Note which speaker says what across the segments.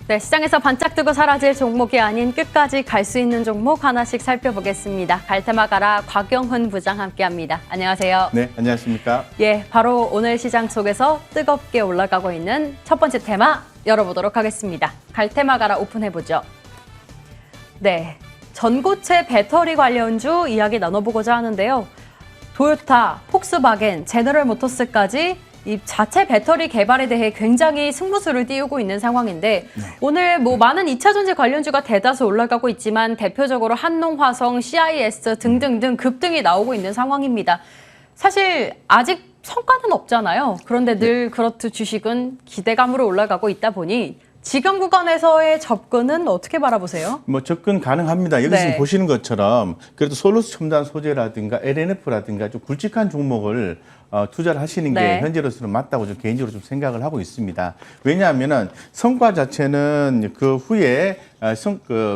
Speaker 1: 네, 시장에서 반짝 뜨고 사라질 종목이 아닌 끝까지 갈 수 있는 종목 하나씩 살펴보겠습니다. 갈테마 가라 곽영훈 부장 함께합니다. 안녕하세요.
Speaker 2: 네, 안녕하십니까?
Speaker 1: 예, 바로 오늘 시장 속에서 뜨겁게 올라가고 있는 첫 번째 테마 열어보도록 하겠습니다. 갈테마 가라 오픈해보죠. 네, 전고체 배터리 관련주 이야기 나눠보고자 하는데요. 도요타, 폭스바겐, 제너럴모터스까지 이 자체 배터리 개발에 대해 굉장히 승부수를 띄우고 있는 상황인데 오늘 많은 2차 전지 관련주가 대다수 올라가고 있지만 대표적으로 한농화성, CIS 등등등 급등이 나오고 있는 상황입니다. 사실 아직 성과는 없잖아요. 그런데 늘 그렇듯 주식은 기대감으로 올라가고 있다 보니 지금 구간에서의 접근은 어떻게 바라보세요?
Speaker 2: 접근 가능합니다. 여기서
Speaker 1: 네.
Speaker 2: 보시는 것처럼 그래도 솔루스 첨단 소재라든가 LNF라든가 좀 굵직한 종목을 투자를 하시는 게
Speaker 1: 네.
Speaker 2: 현재로서는 맞다고 좀 개인적으로 좀 생각을 하고 있습니다. 왜냐하면은 성과 자체는 그 후에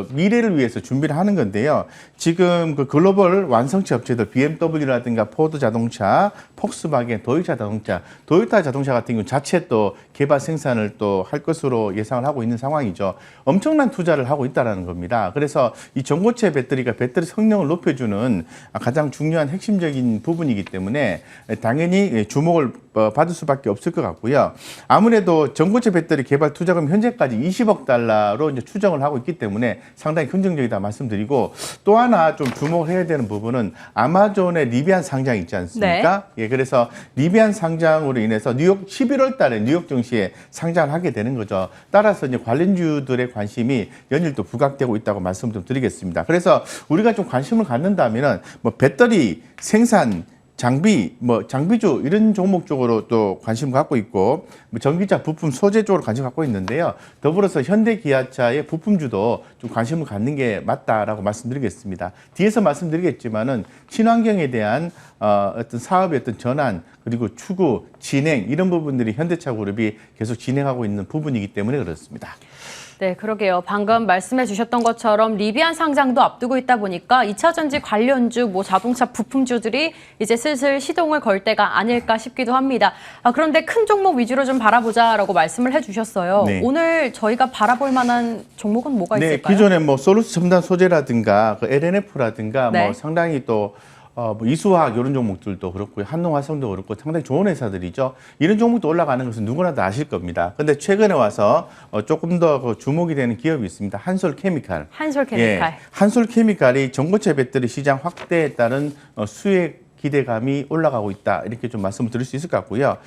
Speaker 2: 미래를 위해서 준비를 하는 건데요. 지금 그 글로벌 완성체 업체들 BMW라든가 포드 자동차, 폭스바겐, 도요타 자동차, 도요타 자동차 같은 경우 자체 또 개발 생산을 또 할 것으로 예상을 하고 있는 상황이죠. 엄청난 투자를 하고 있다는 겁니다. 그래서 이 전고체 배터리가 배터리 성능을 높여주는 가장 중요한 핵심적인 부분이기 때문에 당연히 주목을 받을 수밖에 없을 것 같고요. 아무래도 전고체 배터리 개발 투자금 현재까지 20억 달러로 이제 추정을 하고 있기 때문에 상당히 긍정적이다 말씀드리고 또 하나 좀 주목을 해야 되는 부분은 아마존의 리비안 상장 있지 않습니까? 네. 예, 그래서 리비안 상장으로 인해서 뉴욕 11월 달에 뉴욕 증시에 상장을 하게 되는 거죠. 따라서 이제 관련주들의 관심이 연일 또 부각되고 있다고 말씀 좀 드리겠습니다. 그래서 우리가 좀 관심을 갖는다면은 배터리 생산 장비, 장비주 이런 종목 쪽으로 또 관심을 갖고 있고 전기차 부품 소재 쪽으로 관심을 갖고 있는데요. 더불어서 현대기아차의 부품주도 좀 관심을 갖는 게 맞다라고 말씀드리겠습니다. 뒤에서 말씀드리겠지만은 친환경에 대한 어떤 사업의 어떤 전환 그리고 추구, 진행 이런 부분들이 현대차 그룹이 계속 진행하고 있는 부분이기 때문에 그렇습니다.
Speaker 1: 네, 그러게요. 방금 말씀해 주셨던 것처럼 리비안 상장도 앞두고 있다 보니까 2차 전지 관련주, 자동차 부품주들이 이제 슬슬 시동을 걸 때가 아닐까 싶기도 합니다. 그런데 큰 종목 위주로 좀 바라보자라고 말씀을 해 주셨어요. 네. 오늘 저희가 바라볼 만한 종목은 뭐가 있을까요?
Speaker 2: 기존에 솔루스 첨단 소재라든가 LNF라든가
Speaker 1: 네.
Speaker 2: 상당히 또 이수화학 이런 종목들도 그렇고요. 한농화성도 그렇고 상당히 좋은 회사들이죠. 이런 종목도 올라가는 것은 누구나 다 아실 겁니다. 근데 최근에 와서 조금 더 주목이 되는 기업이 있습니다. 한솔케미칼.
Speaker 1: 한솔케미칼.
Speaker 2: 예, 한솔케미칼이 전고체 배터리 시장 확대에 따른 수혜 기대감이 올라가고 있다. 이렇게 좀 말씀을 드릴 수 있을 것 같고요.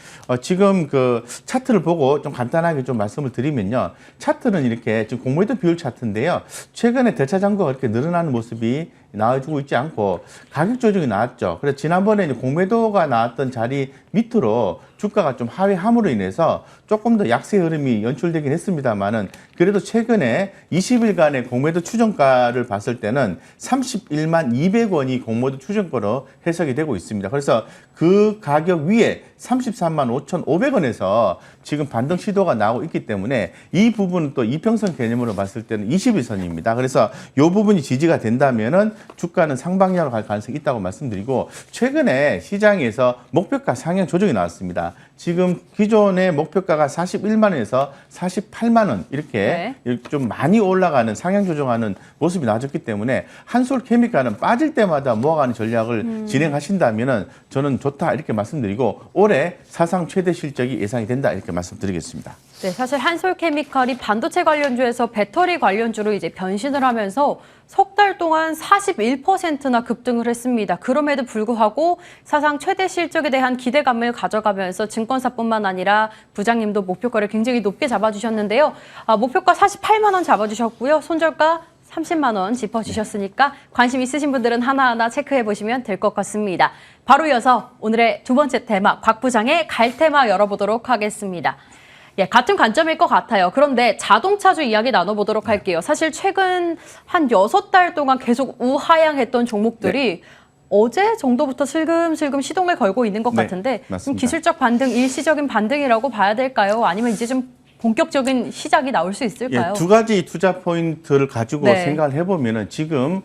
Speaker 2: 지금 그 차트를 보고 좀 간단하게 좀 말씀을 드리면요. 차트는 이렇게 지금 공매도 비율 차트인데요. 최근에 대차 잔고가 그렇게 늘어나는 모습이 나와주고 있지 않고 가격 조정이 나왔죠. 그래서 지난번에 이제 공매도가 나왔던 자리 밑으로 주가가 좀 하회함으로 인해서 조금 더 약세 흐름이 연출되긴 했습니다만은 그래도 최근에 20일간의 공매도 추정가를 봤을 때는 31만 200원이 공매도 추정가로 해석이 되고 있습니다. 그래서 그 가격 위에 33만 5,500원에서 지금 반등 시도가 나오고 있기 때문에 이 부분은 또 이평선 개념으로 봤을 때는 21선입니다. 그래서 이 부분이 지지가 된다면은 주가는 상방향으로 갈 가능성이 있다고 말씀드리고 최근에 시장에서 목표가 상향 조정이 나왔습니다. 지금 기존의 목표가가 41만 원에서 48만 원 이렇게 좀 많이 올라가는 상향 조정하는 모습이 나와줬기 때문에 한솔케미칼은 빠질 때마다 모아가는 전략을 진행하신다면은 저는 좋다 이렇게 말씀드리고 올해 사상 최대 실적이 예상이 된다 이렇게 말씀드리겠습니다.
Speaker 1: 네, 사실 한솔케미칼이 반도체 관련주에서 배터리 관련주로 이제 변신을 하면서 석 달 동안 41%나 급등을 했습니다. 그럼에도 불구하고 사상 최대 실적에 대한 기대감을 가져가면서 증권사뿐만 아니라 부장님도 목표가를 굉장히 높게 잡아주셨는데요. 목표가 48만 원 잡아주셨고요. 손절가 30만 원 짚어주셨으니까 관심 있으신 분들은 하나하나 체크해 보시면 될 것 같습니다. 바로 이어서 오늘의 두 번째 테마, 곽 부장의 갈테마 열어보도록 하겠습니다. 예, 같은 관점일 것 같아요. 그런데 자동차주 이야기 나눠보도록 할게요. 사실 최근 한 6달 동안 계속 우하향했던 종목들이 어제 정도부터 슬금슬금 시동을 걸고 있는 것 같은데 좀 기술적 반등, 일시적인 반등이라고 봐야 될까요? 아니면 이제 좀 본격적인 시작이 나올 수 있을까요?
Speaker 2: 두 가지 투자 포인트를 가지고 생각을 해보면은 지금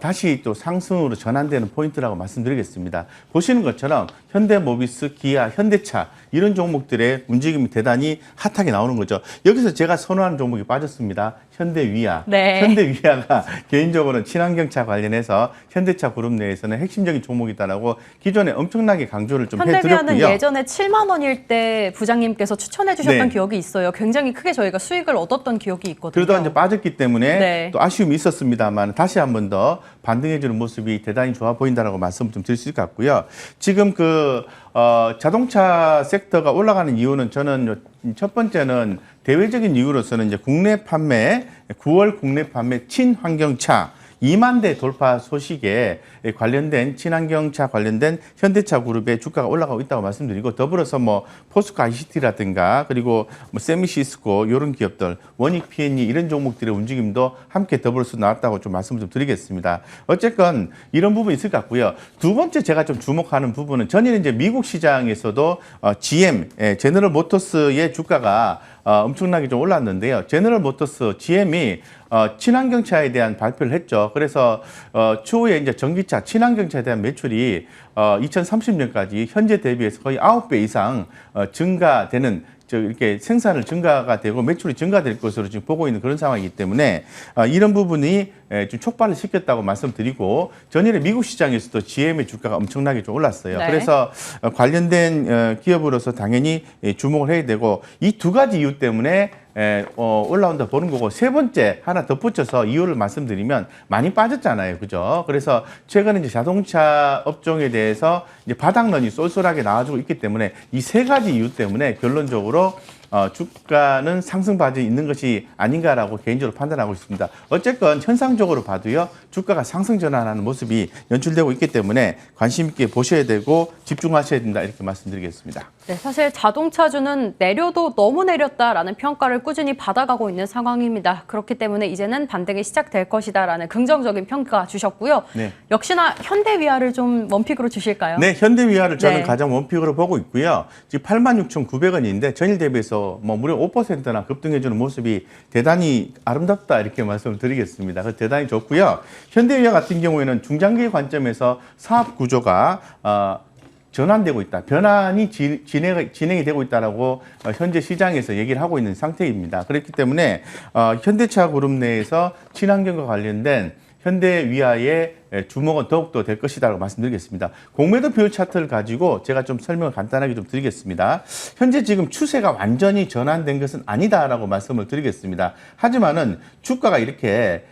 Speaker 2: 다시 또 상승으로 전환되는 포인트라고 말씀드리겠습니다. 보시는 것처럼 현대모비스, 기아, 현대차 이런 종목들의 움직임이 대단히 핫하게 나오는 거죠. 여기서 제가 선호하는 종목이 빠졌습니다. 현대위아.
Speaker 1: 네.
Speaker 2: 현대위아가 개인적으로는 친환경차 관련해서 현대차 그룹 내에서는 핵심적인 종목이다라고 기존에 엄청나게 강조를 좀 해드렸고요.
Speaker 1: 현대위아는 예전에 7만 원일 때 부장님께서 추천해 주셨던
Speaker 2: 네.
Speaker 1: 기억이 있어요. 굉장히 크게 저희가 수익을 얻었던 기억이 있거든요.
Speaker 2: 그러다 이제 빠졌기 때문에
Speaker 1: 네.
Speaker 2: 또 아쉬움이 있었습니다만 다시 한 번 더 반등해주는 모습이 대단히 좋아 보인다라고 말씀 좀 드릴 수 있을 것 같고요. 지금 자동차 섹터가 올라가는 이유는 저는 첫 번째는 대외적인 이유로서는 이제 국내 판매 9월 국내 판매 친환경차 2만 대 돌파 소식에 관련된 친환경차 관련된 현대차 그룹의 주가가 올라가고 있다고 말씀드리고 더불어서 뭐 포스코 ICT라든가 그리고 뭐 세미시스코 이런 기업들 원익 P&E 이런 종목들의 움직임도 함께 더불어서 나왔다고 좀 말씀을 좀 드리겠습니다. 어쨌건 이런 부분이 있을 것 같고요. 두 번째 제가 좀 주목하는 부분은 전일 이제 미국 시장에서도 GM 제너럴 모터스의 주가가 엄청나게 좀 올랐는데요. 제너럴 모터스 GM이 친환경차에 대한 발표를 했죠. 그래서 추후에 이제 전기차, 친환경차에 대한 매출이 2030년까지 현재 대비해서 거의 9배 이상 증가되는 이렇게 생산을 증가가 되고 매출이 증가될 것으로 지금 보고 있는 그런 상황이기 때문에 이런 부분이 좀 촉발을 시켰다고 말씀드리고 전일에 미국 시장에서도 GM의 주가가 엄청나게 좀 올랐어요.
Speaker 1: 네.
Speaker 2: 그래서 관련된 기업으로서 당연히 주목을 해야 되고 이 두 가지 이유 때문에 올라온다 보는 거고 세 번째 하나 덧붙여서 이유를 말씀드리면 많이 빠졌잖아요. 그죠? 그래서 최근에 이제 자동차 업종에 대해서 이제 바닥론이 쏠쏠하게 나와주고 있기 때문에 이 세 가지 이유 때문에 결론적으로 주가는 상승 바지에 있는 것이 아닌가라고 개인적으로 판단하고 있습니다. 어쨌건 현상적으로 봐도요, 주가가 상승 전환하는 모습이 연출되고 있기 때문에 관심 있게 보셔야 되고 집중하셔야 된다 이렇게 말씀드리겠습니다.
Speaker 1: 네, 사실 자동차주는 내려도 너무 내렸다라는 평가를 꾸준히 받아가고 있는 상황입니다. 그렇기 때문에 이제는 반등이 시작될 것이다라는 긍정적인 평가 주셨고요.
Speaker 2: 네.
Speaker 1: 역시나 현대위아를 좀 원픽으로 주실까요?
Speaker 2: 네, 현대위아를 저는
Speaker 1: 네.
Speaker 2: 가장 원픽으로 보고 있고요. 지금 86,900원인데 전일 대비해서 뭐 무려 5%나 급등해주는 모습이 대단히 아름답다 이렇게 말씀을 드리겠습니다. 그래서 대단히 좋고요. 현대위아 같은 경우에는 중장기 관점에서 사업 구조가 전환되고 있다. 변환이 진행이 되고 있다라고 현재 시장에서 얘기를 하고 있는 상태입니다. 그렇기 때문에 현대차 그룹 내에서 친환경과 관련된 현대위아의 주목은 더욱더 될 것이라고 말씀드리겠습니다. 공매도 비율 차트를 가지고 제가 좀 설명을 간단하게 좀 드리겠습니다. 현재 지금 추세가 완전히 전환된 것은 아니다라고 말씀을 드리겠습니다. 하지만은 주가가 이렇게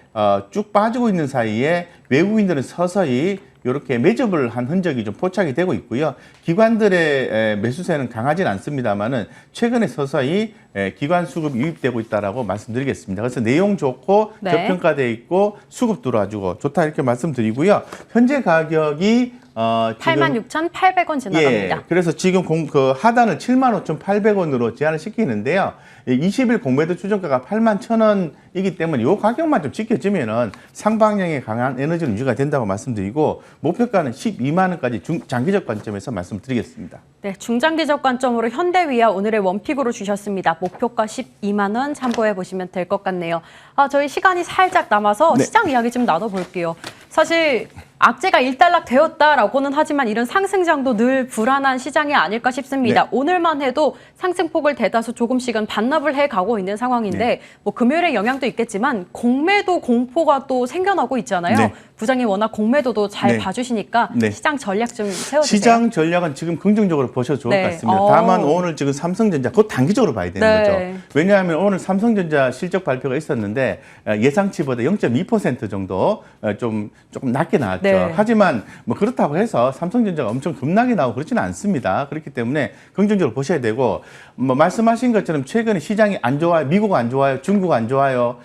Speaker 2: 쭉 빠지고 있는 사이에 외국인들은 서서히 이렇게 매집을 한 흔적이 좀 포착이 되고 있고요. 기관들의 매수세는 강하진 않습니다만은 최근에 서서히 기관 수급이 유입되고 있다라고 말씀드리겠습니다. 그래서 내용 좋고
Speaker 1: 네.
Speaker 2: 저평가되어 있고 수급 들어와주고 좋다 이렇게 말씀드리고요. 현재 가격이
Speaker 1: 86,800원 지나갑니다.
Speaker 2: 예, 그래서 지금 그 하단을 75,800원으로 제한을 시키는데요. 20일 공매도 추정가가 81,000원이기 때문에 이 가격만 좀 지켜지면은 상방향의 강한 에너지는 유지가 된다고 말씀드리고 목표가는 12만 원까지 장기적 관점에서 말씀드리겠습니다.
Speaker 1: 네, 중장기적 관점으로 현대위아 오늘의 원픽으로 주셨습니다. 목표가 12만 원 참고해 보시면 될 것 같네요. 저희 시간이 살짝 남아서
Speaker 2: 네.
Speaker 1: 시장 이야기 좀 나눠볼게요. 사실 악재가 일단락 되었다라고는 하지만 이런 상승장도 늘 불안한 시장이 아닐까 싶습니다.
Speaker 2: 네.
Speaker 1: 오늘만 해도 상승폭을 대다수 조금씩은 반납을 해가고 있는 상황인데
Speaker 2: 네.
Speaker 1: 뭐 금요일의 영향도 있겠지만 공매도 공포가 또 생겨나고 있잖아요.
Speaker 2: 네.
Speaker 1: 부장님 워낙 공매도도 잘
Speaker 2: 네.
Speaker 1: 봐주시니까
Speaker 2: 네.
Speaker 1: 시장 전략 좀 세워주세요.
Speaker 2: 시장 전략은 지금 긍정적으로 보셔도 좋을
Speaker 1: 네.
Speaker 2: 것 같습니다. 다만 오늘 지금 삼성전자 곧 단기적으로 봐야 되는
Speaker 1: 네.
Speaker 2: 거죠. 왜냐하면 오늘 삼성전자 실적 발표가 있었는데 예상치보다 0.2% 정도 조금 낮게 나왔죠.
Speaker 1: 네.
Speaker 2: 하지만 뭐 그렇다고 해서 삼성전자가 엄청 급락이 나오고 그렇지는 않습니다. 그렇기 때문에 긍정적으로 보셔야 되고 뭐 말씀하신 것처럼 최근에 시장이 안 좋아요. 미국 안 좋아요. 중국 안 좋아요.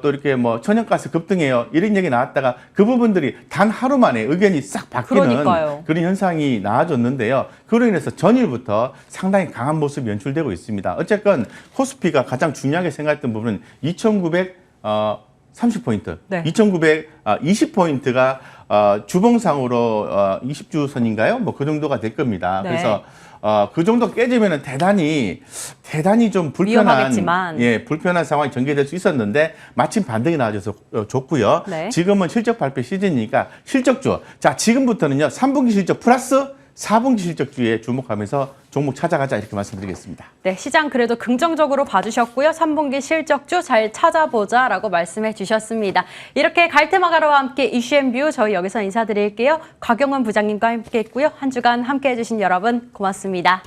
Speaker 2: 또 이렇게 뭐 천연가스 급등해요. 이런 얘기 나왔다가 그 부분들이 단 하루 만에 의견이 싹 바뀌는
Speaker 1: 그러니까요.
Speaker 2: 그런 현상이 나아졌는데요. 그로 인해서 전일부터 상당히 강한 모습이 연출되고 있습니다. 어쨌건 코스피가 가장 중요하게 생각했던 부분은 2,930포인트,
Speaker 1: 네.
Speaker 2: 2,920포인트가 주봉상으로 20주선인가요? 뭐 그 정도가 될 겁니다.
Speaker 1: 네.
Speaker 2: 그래서 그 정도 깨지면은 대단히 좀
Speaker 1: 위험하겠지만.
Speaker 2: 불편한 상황이 전개될 수 있었는데 마침 반등이 나와줘서 좋고요.
Speaker 1: 네.
Speaker 2: 지금은 실적 발표 시즌이니까 실적주. 자, 지금부터는요. 3분기 실적 플러스 4분기 실적주에 주목하면서 종목 찾아가자 이렇게 말씀드리겠습니다.
Speaker 1: 네, 시장 그래도 긍정적으로 봐주셨고요. 3분기 실적주 잘 찾아보자라고 말씀해 주셨습니다. 이렇게 갈트마가라와 함께 이슈앤뷰 저희 여기서 인사드릴게요. 곽영은 부장님과 함께했고요. 한 주간 함께해 주신 여러분 고맙습니다.